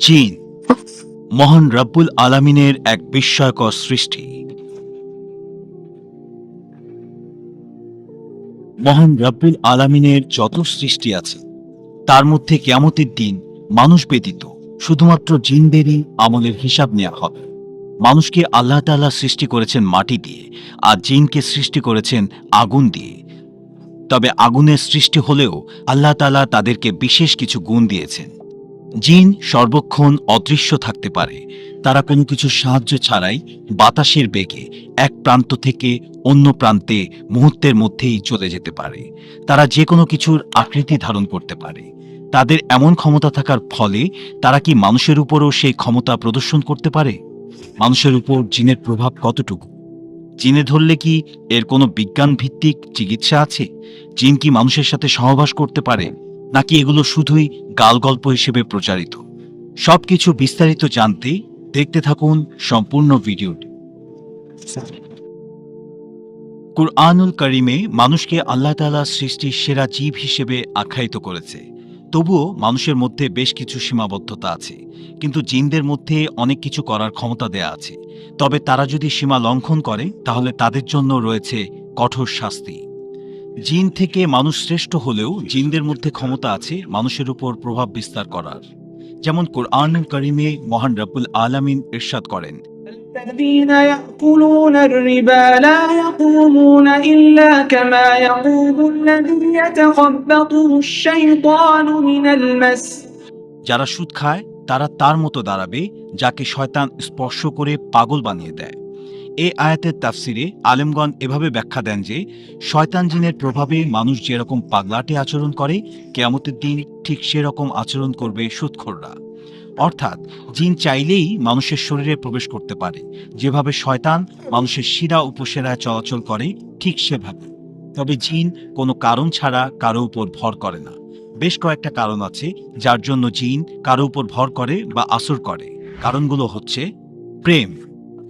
জিন মহান রব্বুল আলামিনের এক বিস্ময়কর সৃষ্টি। মহান রব্বুল আলামিনের যত সৃষ্টি আছে তার মধ্যে কিয়ামতের দিন মানুষ ব্যতীত শুধুমাত্র জিনদেরই আমলের হিসাব নেওয়া হবে। মানুষকে আল্লাহ তাআলা সৃষ্টি করেছেন মাটি দিয়ে, আর জিনকে সৃষ্টি করেছেন আগুন দিয়ে। তবে আগুনের সৃষ্টি হলেও আল্লাহ তাআলা তাদেরকে বিশেষ কিছু গুণ দিয়েছেন। জিন সর্বক্ষণ অদৃশ্য থাকতে পারে। তারা কোনো কিছু সাহায্য ছাড়াই বাতাসের বেগে এক প্রান্ত থেকে অন্য প্রান্তে মুহূর্তের মধ্যেই চলে যেতে পারে। তারা যে কোনো কিছুর আকৃতি ধারণ করতে পারে। তাদের এমন ক্ষমতা থাকার ফলে তারা কি মানুষের উপরও সেই ক্ষমতা প্রদর্শন করতে পারে? মানুষের উপর জিনের প্রভাব কতটুকু? জিনে ধরলে কি এর কোনো বিজ্ঞান ভিত্তিক চিকিৎসা আছে? জিন কি মানুষের সাথে সহবাস করতে পারে, নাকি এগুলো শুধুই গালগল্প হিসেবে প্রচারিত? সবকিছু বিস্তারিত জানতে দেখতে থাকুন সম্পূর্ণ ভিডিওটি। কুরআনুল কারিমে মানুষকে আল্লাহ তাআলা সৃষ্টির সেরা জীব হিসেবে আখ্যায়িত করেছে। তবুও মানুষের মধ্যে বেশ কিছু সীমাবদ্ধতা আছে। কিন্তু জিনদের মধ্যে অনেক কিছু করার ক্ষমতা দেয়া আছে। তবে তারা যদি সীমা লঙ্ঘন করে তাহলে তাদের জন্য রয়েছে কঠোর শাস্তি। জিন থেকে মানুষ শ্রেষ্ঠ হলেও জিনদের মধ্যে ক্ষমতা আছে মানুষের উপর প্রভাব বিস্তার করার। যেমন কুরআনুল কারিমে মহান রব্বুল আলামিন ইরশাদ করেন, الذين يأكلون الربا لا يقومون إلا كما يقوم الذي يتخبطه الشيطان من المس। যারা সুদ খায় তারা তার মতো দাঁড়াবে যাকে শয়তান স্পর্শ করে পাগল বানিয়ে দেয়। এই আয়াতের তাফসিরে আলেমগণ এভাবে ব্যাখ্যা দেন যে শয়তান জিনের প্রভাবে মানুষ যেরকম পাগলাটে আচরণ করে, কিয়ামতের দিন ঠিক সেরকম আচরণ করবে সুদখোররা। অর্থাৎ জিন চাইলেই মানুষের শরীরে প্রবেশ করতে পারে। যেভাবে শয়তান মানুষের শিরা উপশিরায় চলাচল করে ঠিক সেভাবে। তবে জিন কোনো কারণ ছাড়া কারো উপর ভর করে না। বেশ কয়েকটা কারণ আছে যার জন্য জিন কারো উপর ভর করে বা আসর করে। কারণগুলো হচ্ছে: প্রেম,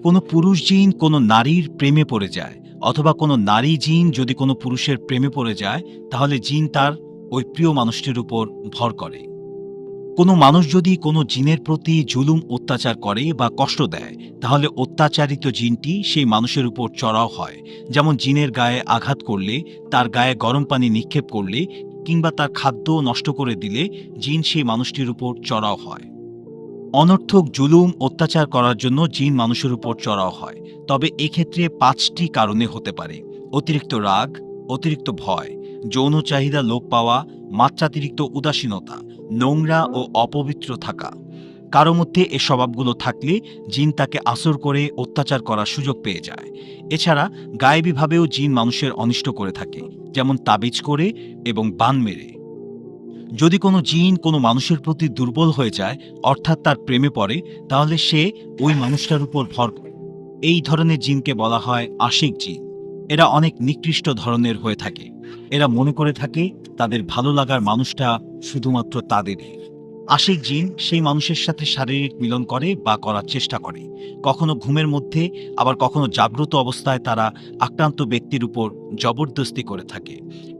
কোনো পুরুষ জিন কোনো নারীর প্রেমে পড়ে যায়, অথবা কোনো নারী জিন যদি কোনো পুরুষের প্রেমে পড়ে যায় তাহলে জিন তার ওই প্রিয় মানুষটির উপর ভর করে। কোনো মানুষ যদি কোনো জিনের প্রতি জুলুম অত্যাচার করে বা কষ্ট দেয় তাহলে অত্যাচারিত জিনটি সেই মানুষের উপর চড়াও হয়। যেমন জিনের গায়ে আঘাত করলে, তার গায়ে গরম পানি নিক্ষেপ করলে, কিংবা তার খাদ্য নষ্ট করে দিলে জিন সেই মানুষটির উপর চড়াও হয়। অনর্থক জুলুম অত্যাচার করার জন্য জিন মানুষের উপর চড়াও হয়। তবে এক্ষেত্রে 5টি কারণে হতে পারে: অতিরিক্ত রাগ, অতিরিক্ত ভয়, যৌন চাহিদা লোপ পাওয়া, মাত্রাতিরিক্ত উদাসীনতা, নোংরা ও অপবিত্র থাকা। কারো মধ্যে এ স্বভাবগুলো থাকলে জিন তাকে আসর করে অত্যাচার করার সুযোগ পেয়ে যায়। এছাড়া গায়েবীভাবেও জিন মানুষের অনিষ্ট করে থাকে, যেমন তাবিজ করে এবং বান মেরে। যদি কোনো জিন কোনো মানুষের প্রতি দুর্বল হয়ে যায়, অর্থাৎ তার প্রেমে পড়ে, তাহলে সে ওই মানুষটার উপর ভর করে। এই ধরনের জিনকে বলা হয় আশিক জিন। এরা অনেক নিকৃষ্ট ধরনের হয়ে থাকে। এরা মনে করে থাকে তাদের ভালো লাগার মানুষটা শুধুমাত্র তাদেরই। আশিক জিন সেই মানুষের সাথে শারীরিক মিলন করে বা করার চেষ্টা করে। কখনো ঘুমের মধ্যে, আবার কখনো জাগ্রত অবস্থায় তারা আক্রান্ত ব্যক্তির উপর জবরদস্তি করে থাকে।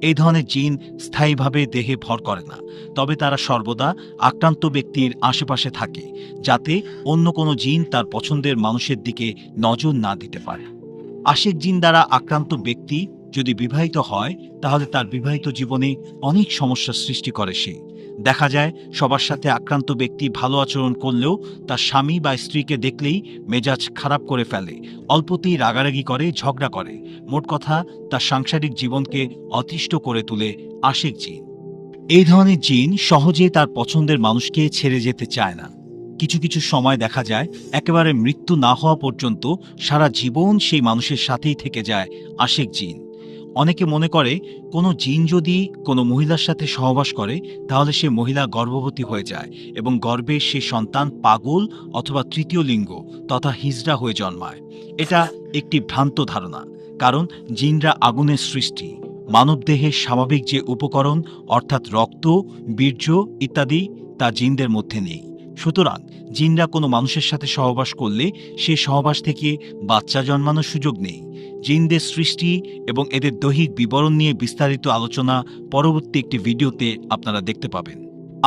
এই ধরনের জিন স্থায়ীভাবে দেহে ভর করে না, তবে তারা সর্বদা আক্রান্ত ব্যক্তির আশেপাশে থাকে, যাতে অন্য কোনো জিন তার পছন্দের মানুষের দিকে নজর না দিতে পারে। আশিক জিন দ্বারা আক্রান্ত ব্যক্তি যদি বিবাহিত হয় তাহলে তার বিবাহিত জীবনে অনেক সমস্যার সৃষ্টি করে সে। দেখা যায় সবার সাথে আক্রান্ত ব্যক্তি ভালো আচরণ করলেও তার স্বামী বা স্ত্রীকে দেখলেই মেজাজ খারাপ করে ফেলে, অল্পতেই রাগারাগি করে, ঝগড়া করে। মোট কথা, তার সাংসারিক জীবনকে অতিষ্ঠ করে তোলে আশিক জিন। এই ধরনের জিন সহজে তার পছন্দের মানুষকে ছেড়ে যেতে চায় না। কিছু কিছু সময় দেখা যায় একেবারে মৃত্যু না হওয়া পর্যন্ত সারা জীবন সেই মানুষের সাথেই থেকে যায় আশিক জিন। অনেকে মনে করে কোনো জিন যদি কোনো মহিলার সাথে সহবাস করে তাহলে সে মহিলা গর্ভবতী হয়ে যায় এবং গর্ভে সে সন্তান পাগল অথবা তৃতীয় লিঙ্গ তথা হিজড়া হয়ে জন্মায়। এটা একটি ভ্রান্ত ধারণা, কারণ জিনরা আগুনের সৃষ্টি। মানবদেহের স্বাভাবিক যে উপকরণ অর্থাৎ রক্ত, বীর্য ইত্যাদি তা জিনদের মধ্যে নেই। সুতরাং জিনরা কোনো মানুষের সাথে সহবাস করলে সে সহবাস থেকে বাচ্চা জন্মানোর সুযোগ নেই। জিনদের সৃষ্টি এবং এদের দৈহিক বিবরণ নিয়ে বিস্তারিত আলোচনা পরবর্তী একটি ভিডিওতে আপনারা দেখতে পাবেন।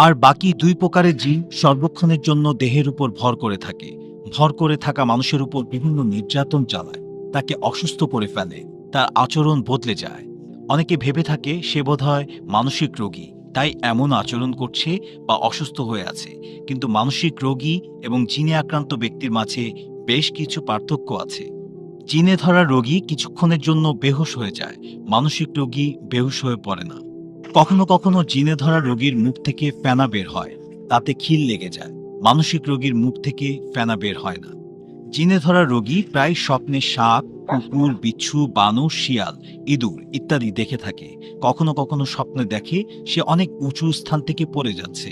আর বাকি দুই প্রকারের জিন সর্বক্ষণের জন্য দেহের উপর ভর করে থাকে। ভর করে থাকা মানুষের উপর বিভিন্ন নির্যাতন চালায়, তাকে অসুস্থ করে ফেলে, তার আচরণ বদলে যায়। অনেকে ভেবে থাকে সে বোধহয় মানসিক রোগী, তাই এমন আচরণ করছে বা অসুস্থ হয়ে আছে। কিন্তু মানসিক রোগী এবং জিনে আক্রান্ত ব্যক্তির মাঝে বেশ কিছু পার্থক্য আছে। জিনে ধরা রোগী কিছুক্ষণের জন্য বেহুশ হয়ে যায়, মানসিক রোগী বেহুশ হয়ে পড়ে না। কখনো কখনো জিনে ধরা রোগীর মুখ থেকে ফেনা বের হয়, তাতে খিল লেগে যায়। মানসিক রোগীর মুখ থেকে ফেনা বের হয় না। জিনে ধরা রোগী প্রায় স্বপ্নে সাপ, কুকুর, বিচ্ছু, বানর, শিয়াল, ইঁদুর ইত্যাদি দেখে থাকে। কখনো কখনো স্বপ্নে দেখে সে অনেক উঁচু স্থান থেকে পড়ে যাচ্ছে।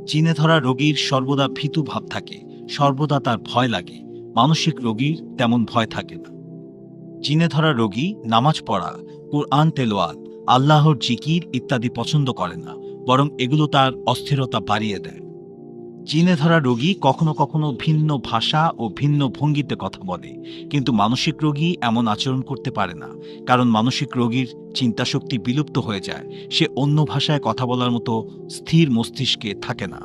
জিনে ধরা রোগীর সর্বদা ভীতু ভাব থাকে, সর্বদা তার ভয় লাগে। মানসিক রোগীর তেমন ভয় থাকে না। জিনে ধরা রোগী নামাজ পড়া, কুরআন তেলাওয়াত, আল্লাহর জিকির ইত্যাদি পছন্দ করে না, বরং এগুলো তার অস্থিরতা বাড়িয়ে দেয়। জিনে ধরা রোগী কখনো কখনো ভিন্ন ভাষা ও ভিন্ন ভঙ্গিতে কথা বলে, কিন্তু মানসিক রোগী এমন আচরণ করতে পারে না, কারণ মানসিক রোগীর চিন্তাশক্তি বিলুপ্ত হয়ে যায়। সে অন্য ভাষায় কথা বলার মতো স্থির মস্তিষ্কে থাকে না।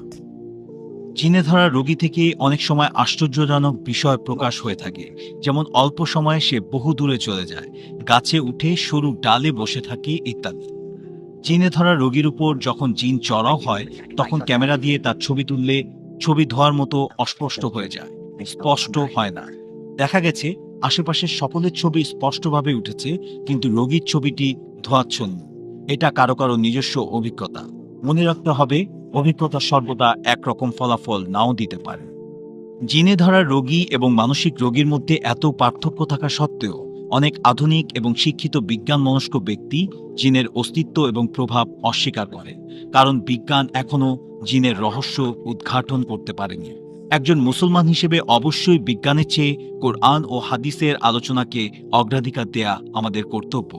জিনে ধরা রোগী থেকে অনেক সময় আশ্চর্যজনক বিষয় প্রকাশ হয়ে থাকে, যেমন অল্প সময়ে সে বহু দূরে চলে যায়, গাছে উঠে সরু ডালে বসে থাকে ইত্যাদি। জিনে ধরা রোগীর উপর যখন জিন চড়াও হয়, তখন ক্যামেরা দিয়ে তার ছবি তুললে ছবি ধোয়ার মতো অস্পষ্ট হয়ে যায়, স্পষ্ট হয় না। দেখা গেছে আশেপাশের সকলের ছবি স্পষ্টভাবে উঠেছে, কিন্তু রোগীর ছবিটি ধোয়াচ্ছন্ন। এটা কারো কারো নিজস্ব অভিজ্ঞতা। মনে রাখতে হবে, অভিজ্ঞতা সর্বদা একরকম ফলাফল নাও দিতে পারে। জিনে ধরা রোগী এবং মানসিক রোগীর মধ্যে এত পার্থক্য থাকা সত্ত্বেও অনেক আধুনিক এবং শিক্ষিত বিজ্ঞানমনস্ক ব্যক্তি জিনের অস্তিত্ব এবং প্রভাব অস্বীকার করে, কারণ বিজ্ঞান এখনও জিনের রহস্য উদ্ঘাটন করতে পারেনি। একজন মুসলমান হিসেবে অবশ্যই বিজ্ঞানের চেয়ে কোরআন ও হাদিসের আলোচনাকে অগ্রাধিকার দেয়া আমাদের কর্তব্য।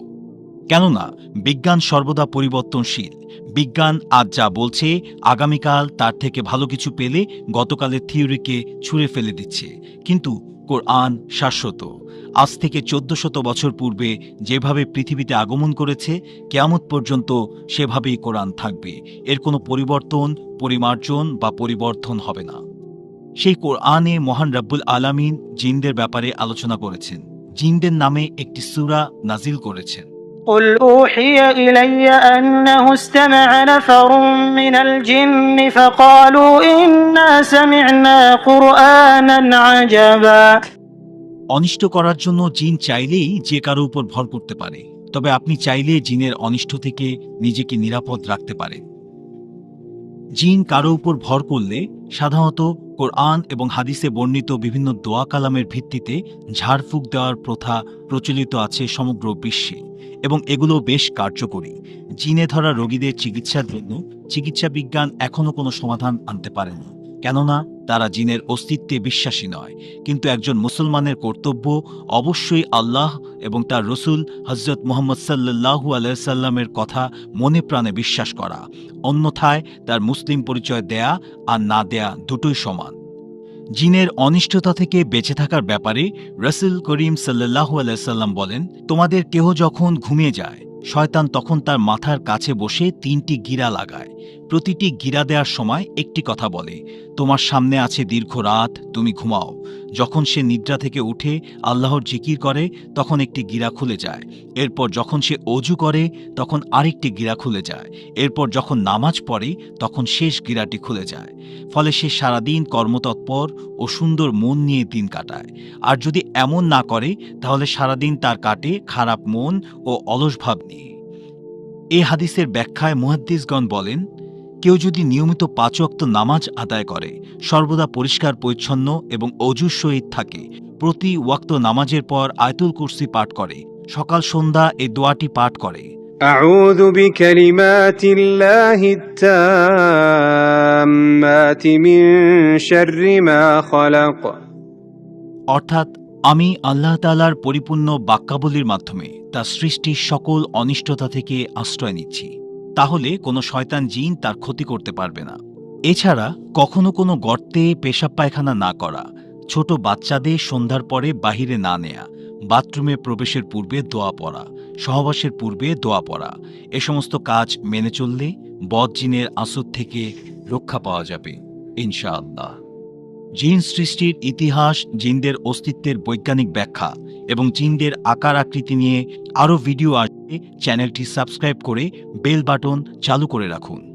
কেননা বিজ্ঞান সর্বদা পরিবর্তনশীল। বিজ্ঞান আজ যা বলছে, আগামীকাল তার থেকে ভালো কিছু পেলে গতকালের থিওরিকে ছুঁড়ে ফেলে দিচ্ছে। কিন্তু কোরআন শাশ্বত। আজ থেকে 1400 বছর পূর্বে যেভাবে পৃথিবীতে আগমন করেছে, কিয়ামত পর্যন্ত সেভাবেই কোরআন থাকবে। এর কোনো পরিবর্তন, পরিমার্জন বা পরিবর্ধন হবে না। সেই কোরআনে মহান রব্বুল আলামিন জিনদের ব্যাপারে আলোচনা করেছেন, জিনদের নামে একটি সূরা নাজিল করেছেন। قل أوحي إلي أنه استمع نفر من الجن فقالوا إنا سمعنا قرآنا عجبا। অনিষ্ট করার জন্য জিন চাইলেই যে কারো উপর ভর করতে পারে, তবে আপনি চাইলে জিনের অনিষ্ট থেকে নিজেকে নিরাপদ রাখতে পারেন। জিন কারো উপর ভর করলে সাধারণত কোরআন এবং হাদিসে বর্ণিত বিভিন্ন দোয়া কালামের ভিত্তিতে ঝাড়ফুঁক দেওয়ার প্রথা প্রচলিত আছে সমগ্র বিশ্বে, এবং এগুলো বেশ কার্যকরী। জিনে ধরা রোগীদের চিকিৎসার জন্য চিকিৎসা বিজ্ঞান এখনও কোনো সমাধান আনতে পারেনি, কেননা তারা জিনের অস্তিত্বে বিশ্বাসী নয়। কিন্তু একজন মুসলমানের কর্তব্য অবশ্যই আল্লাহ এবং তার রসুল হযরত মুহাম্মদ সাল্লাল্লাহু আলাইহি সাল্লামের কথা মনে প্রাণে বিশ্বাস করা। অন্যথায় তার মুসলিম পরিচয় দেয়া আর না দেয়া দুটোই সমান। জিনের অনিষ্টতা থেকে বেঁচে থাকার ব্যাপারে রাসূল করিম সাল্লাল্লাহু আলাইহি সাল্লাম বলেন, তোমাদের কেহ যখন ঘুমিয়ে যায়, শয়তান তখন তার মাথার কাছে বসে 3টি গিরা লাগায়। প্রতিটি গিরা দেওয়ার সময় একটি কথা বলে, তোমার সামনে আছে দীর্ঘ রাত, তুমি ঘুমাও। যখন সে নিদ্রা থেকে উঠে আল্লাহর জিকির করে, তখন একটি গিরা খুলে যায়। এরপর যখন সে অজু করে, তখন আরেকটি গিরা খুলে যায়। এরপর যখন নামাজ পড়ে, তখন শেষ গিরাটি খুলে যায়। ফলে সে সারাদিন কর্মতৎপর ও সুন্দর মন নিয়ে দিন কাটায়। আর যদি এমন না করে, তাহলে সারাদিন তার কাটে খারাপ মন ও অলস ভাব নিয়ে। এই হাদিসের ব্যাখ্যায় মুহাদ্দিসগণ বলেন, কেউ যদি নিয়মিত 5 ওয়াক্ত নামাজ আদায় করে, সর্বদা পরিষ্কার পরিচ্ছন্ন এবং অজুর সহিত থাকে, প্রতি ওয়াক্ত নামাজের পর আয়াতুল কুরসি পাঠ করে, সকাল সন্ধ্যা এই দোয়াটি পাঠ করে, أعوذ بكلمات الله التامات من شر ما خلق। অর্থাৎ আমি আল্লাহ তাআলার পরিপূর্ণ বাক্যাবলীর মাধ্যমে তার সৃষ্টির সকল অনিষ্টতা থেকে আশ্রয় নিচ্ছি। তাহলে কোনো শয়তান জিন তার ক্ষতি করতে পারবে না। এছাড়া কখনো কোনো গর্তে পেশাব পায়খানা না করা, ছোট বাচ্চাদের সন্ধ্যার পরে বাহিরে না নেয়া, বাথরুমে প্রবেশের পূর্বে দোয়া পড়া, সহবাসের পূর্বে দোয়া পড়া, এ সমস্ত কাজ মেনে চললে বদ জিনের আসর থেকে রক্ষা পাওয়া যাবে ইনশাআল্লাহ। জিন সৃষ্টির ইতিহাস, জিনদের অস্তিত্বের বৈজ্ঞানিক ব্যাখ্যা এবং জিনদের আকার আকৃতি নিয়ে আরও ভিডিও আসবে। চ্যানেলটি সাবস্ক্রাইব করে বেল বাটন চালু করে রাখুন।